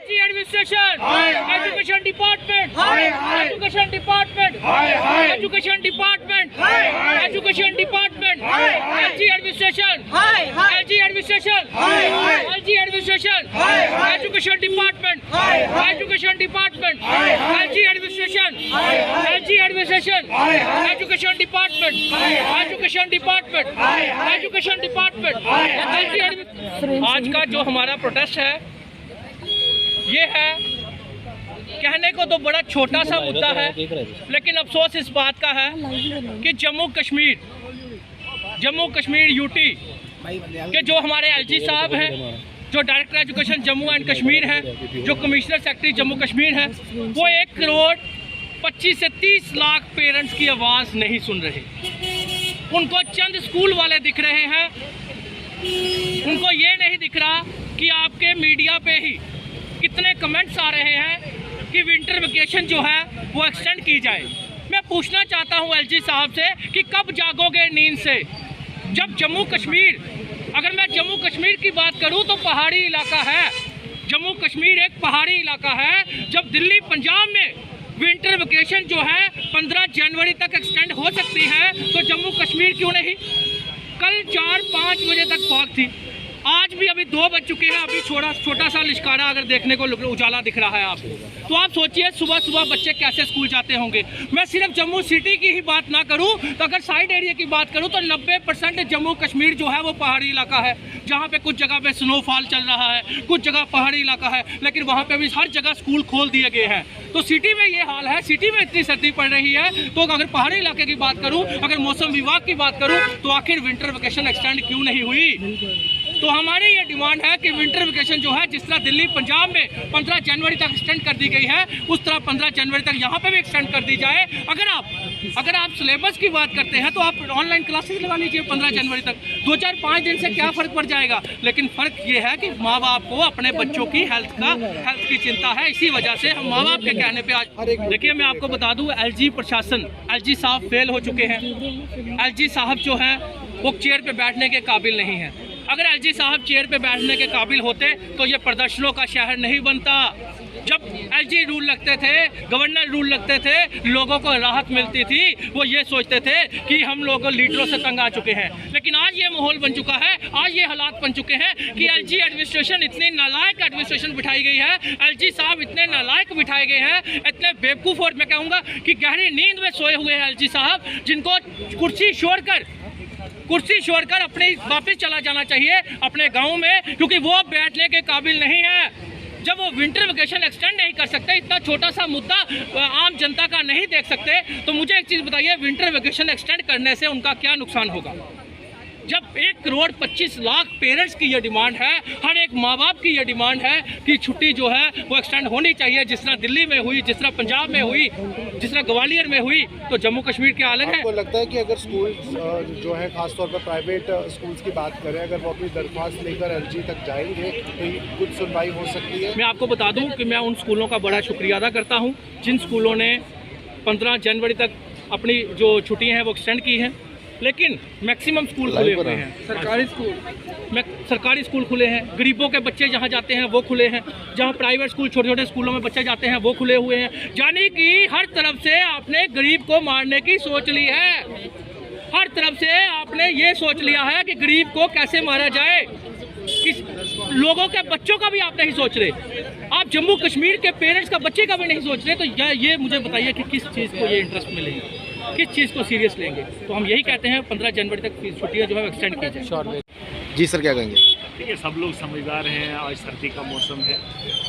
Administration, Education Department, Education Department, Education Department, Education Department, LG Administration, LG Administration, LG Administration, Education Department, Education Department, LG Administration, LG Administration, Education Department, Education Department, Education Department, आज का जो हमारा protest है ये है, कहने को तो बड़ा छोटा सा मुद्दा है, लेकिन अफसोस इस बात का है कि जम्मू कश्मीर यूटी के जो हमारे एलजी साहब हैं, जो director education Jammu and Kashmir हैं, जो कमिश्नर सेक्रेटरी जम्मू कश्मीर हैं, वो 1 करोड़ 25 से 30 लाख पेरेंट्स की आवाज़ नहीं सुन रहे। उनको चंद स्कूल वाले दिख रहे हैं, उनको ये नहीं दिख रहा कि आपके मीडिया पे ही कितने कमेंट्स आ रहे हैं कि विंटर वेकेशन जो है वो एक्सटेंड की जाए। मैं पूछना चाहता हूं एलजी साहब से कि कब जागोगे नींद से, जब जम्मू कश्मीर, अगर मैं जम्मू कश्मीर की बात करूं तो पहाड़ी इलाका है, जम्मू कश्मीर एक पहाड़ी इलाका है। जब दिल्ली पंजाब में विंटर वेकेशन जो है 15 जनवरी तक एक्सटेंड हो सकती है, तो जम्मू कश्मीर क्यों नहीं? कल 4-5 बजे तक फॉग थी, आज भी अभी 2 बज चुके हैं, अभी छोटा सा लिशकारा अगर देखने को उजाला दिख रहा है आपको, तो आप सोचिए सुबह सुबह बच्चे कैसे स्कूल जाते होंगे। मैं सिर्फ जम्मू सिटी की ही बात ना करूं, तो अगर साइड एरिया की बात करूं तो 90% जम्मू कश्मीर जो है वो पहाड़ी इलाका है, जहां पे कुछ जगह पे स्नोफॉल चल रहा है, कुछ जगह पहाड़ी इलाका है, लेकिन वहां पे भी हर जगह स्कूल खोल दिए गए हैं। तो सिटी में ये हाल है, सिटी में इतनी सर्दी पड़ रही है, तो अगर पहाड़ी इलाके की बात करूँ, अगर मौसम विभाग की बात करूँ, तो आखिर विंटर वेकेशन एक्सटेंड क्यों नहीं हुई? तो हमारी ये डिमांड है कि विंटर वेकेशन जो है, जिस तरह दिल्ली पंजाब में 15 जनवरी तक एक्सटेंड कर दी गई है, उस तरह 15 जनवरी तक यहाँ पे भी एक्सटेंड कर दी जाए। अगर आप सिलेबस की बात करते हैं तो आप ऑनलाइन क्लासेस लगा लीजिए 15 जनवरी तक, 2-4-5 दिन से क्या फ़र्क पड़ जाएगा। लेकिन फ़र्क ये है कि माँ बाप को अपने बच्चों की हेल्थ की चिंता है, इसी वजह से हम माँ बाप के कहने पर आज देखिए, मैं आपको बता दूँ, एलजी प्रशासन, एलजी साहब फेल हो चुके हैं। एलजी साहब जो हैं वो चेयर पर बैठने के काबिल नहीं हैं। अगर एलजी साहब चेयर पे बैठने के काबिल होते तो ये प्रदर्शनों का शहर नहीं बनता। जब एलजी रूल लगते थे, गवर्नर रूल लगते थे, लोगों को राहत मिलती थी, वो ये सोचते थे कि हम लोग लीडरों से तंग आ चुके हैं। लेकिन आज ये माहौल बन चुका है, आज ये हालात बन चुके हैं कि एलजी एडमिनिस्ट्रेशन इतनी नालायक एडमिनिस्ट्रेशन बिठाई गई है, एलजी साहब इतने नालायक बिठाए गए हैं, इतने बेवकूफ़, और मैं कहूँगा कि गहरी नींद में सोए हुए हैं एलजी साहब, जिनको कुर्सी छोड़कर अपने वापस चला जाना चाहिए अपने गांव में, क्योंकि वो बैठने के काबिल नहीं है। जब वो विंटर वेकेशन एक्सटेंड नहीं कर सकते, इतना छोटा सा मुद्दा आम जनता का नहीं देख सकते, तो मुझे एक चीज़ बताइए, विंटर वेकेशन एक्सटेंड करने से उनका क्या नुकसान होगा? जब 1 करोड़ 25 लाख पेरेंट्स की ये डिमांड है, हर एक माँ बाप की ये डिमांड है कि छुट्टी जो है वो एक्सटेंड होनी चाहिए, जिस तरह दिल्ली में हुई, जिस तरह पंजाब में हुई, जिस तरह ग्वालियर में हुई, तो जम्मू कश्मीर के अलग है। आपको लगता है कि अगर स्कूल जो है खासतौर पर प्राइवेट स्कूल्स की बात करें, अगर वो अपनी दरख्वास्त लेकर एलजी तक जाएंगे तो कुछ सुनवाई हो सकती है? मैं आपको बता दूँ कि मैं उन स्कूलों का बड़ा शुक्रिया अदा करता हूँ जिन स्कूलों ने 15 जनवरी तक अपनी जो छुट्टियाँ हैं वो एक्सटेंड की हैं, लेकिन मैक्सिमम स्कूल खुले हुए हैं। सरकारी स्कूल खुले हैं, गरीबों के बच्चे जहाँ जाते हैं वो खुले हैं, जहाँ प्राइवेट स्कूल छोटे छोटे स्कूलों में बच्चे जाते हैं वो खुले हुए हैं। यानी कि हर तरफ से आपने गरीब को मारने की सोच ली है, हर तरफ से आपने ये सोच लिया है कि गरीब को कैसे मारा जाए। किस लोगों के बच्चों का भी आप नहीं सोच रहे, आप जम्मू कश्मीर के पेरेंट्स का बच्चे का भी नहीं सोच रहे, तो ये मुझे बताइए कि किस चीज़ को ये इंटरेस्ट मिलेगा, किस चीज़ को सीरियस लेंगे। तो हम यही कहते हैं 15 जनवरी तक छुट्टियां जो है एक्सटेंड की जाए। जी सर, क्या कहेंगे? देखिए, सब लोग समझदार हैं, आज सर्दी का मौसम है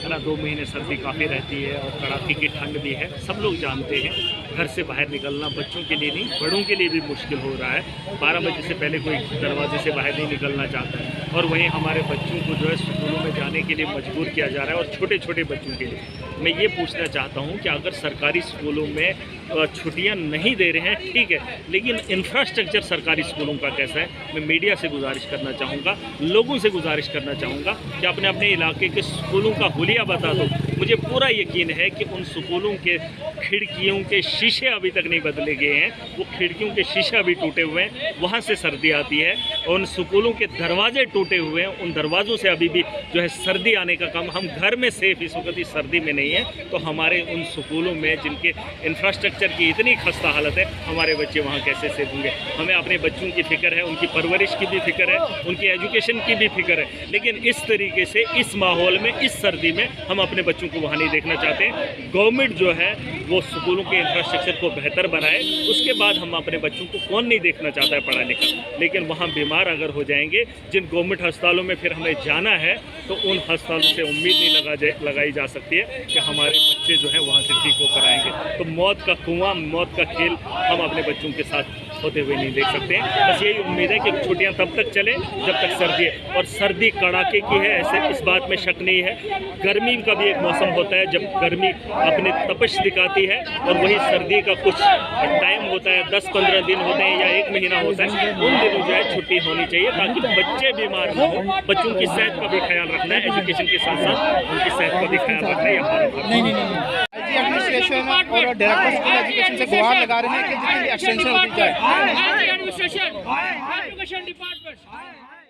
ना, 2 महीने सर्दी काफ़ी रहती है और कड़ाके की ठंड भी है, सब लोग जानते हैं। घर से बाहर निकलना बच्चों के लिए नहीं, बड़ों के लिए भी मुश्किल हो रहा है। 12 बजे से पहले कोई दरवाजे से बाहर नहीं निकलना चाहता है, और वहीं हमारे बच्चों को जो है स्कूलों में जाने के लिए मजबूर किया जा रहा है, और छोटे छोटे बच्चों के लिए मैं ये पूछना चाहता हूँ कि अगर सरकारी स्कूलों में छुट्टियाँ नहीं दे रहे हैं, ठीक है, लेकिन इंफ्रास्ट्रक्चर सरकारी स्कूलों का कैसा है? मैं मीडिया से गुजारिश करना चाहूँगा, लोगों से गुजारिश करना चाहूँगा कि अपने अपने इलाके के स्कूलों का हुलिया बता दो। मुझे पूरा यकीन है कि उन स्कूलों के खिड़कियों के शीशे अभी तक नहीं बदले गए हैं, वो खिड़कियों के शीशे अभी टूटे हुए हैं, वहाँ से सर्दी आती है, और उन स्कूलों के दरवाजे टूटे टूटे हुए हैं, उन दरवाज़ों से अभी भी जो है सर्दी आने का काम, हम घर में सेफ इस वक्त इस सर्दी में नहीं है, तो हमारे उन स्कूलों में जिनके इंफ्रास्ट्रक्चर की इतनी खस्ता हालत है, हमारे बच्चे वहाँ कैसे सेफ होंगे। हमें अपने बच्चों की फ़िक्र है, उनकी परवरिश की भी फ़िक्र है, उनकी एजुकेशन की भी फ़िक्र है, लेकिन इस तरीके से इस माहौल में इस सर्दी में हम अपने बच्चों को वहाँ नहीं देखना चाहते हैं। गवर्नमेंट जो है वो स्कूलों के इंफ्रास्ट्रक्चर को बेहतर बनाए, उसके बाद हम अपने बच्चों को, कौन नहीं देखना चाहता है पढ़ा लिखा, लेकिन वहाँ बीमार अगर हो जाएंगे, जिन गवर्नमेंट अस्पतालों में फिर हमें जाना है, तो उन अस्पतालों से उम्मीद नहीं लगाई जा सकती है कि हमारे बच्चे जो है वहाँ से ठीक होकर आएंगे। तो मौत का कुआं, मौत का खेल हम अपने बच्चों के साथ होते हुए नहीं देख सकते हैं। बस यही उम्मीद है कि छुट्टियां तब तक चले जब तक सर्दी है, और सर्दी कड़ाके की है, ऐसे इस बात में शक नहीं है। गर्मी का भी एक मौसम होता है जब गर्मी अपने तपश दिखाती है, और वही सर्दी का कुछ टाइम होता है, 10-15 दिन होते हैं या 1 महीना होता है, उन दिनों जो है छुट्टी होनी चाहिए ताकि बच्चे बीमार न हो। बच्चों की सेहत का भी ख्याल रखना है, एजुकेशन के साथ साथ उनकी सेहत का भी ख्याल रखना है। एलजी एडमिनिस्ट्रेशन और डायरेक्टर स्कूल एजुकेशन से गुहार लगा रहे हैं कि जितनी एक्सटेंशन होती जाए। Administration, education department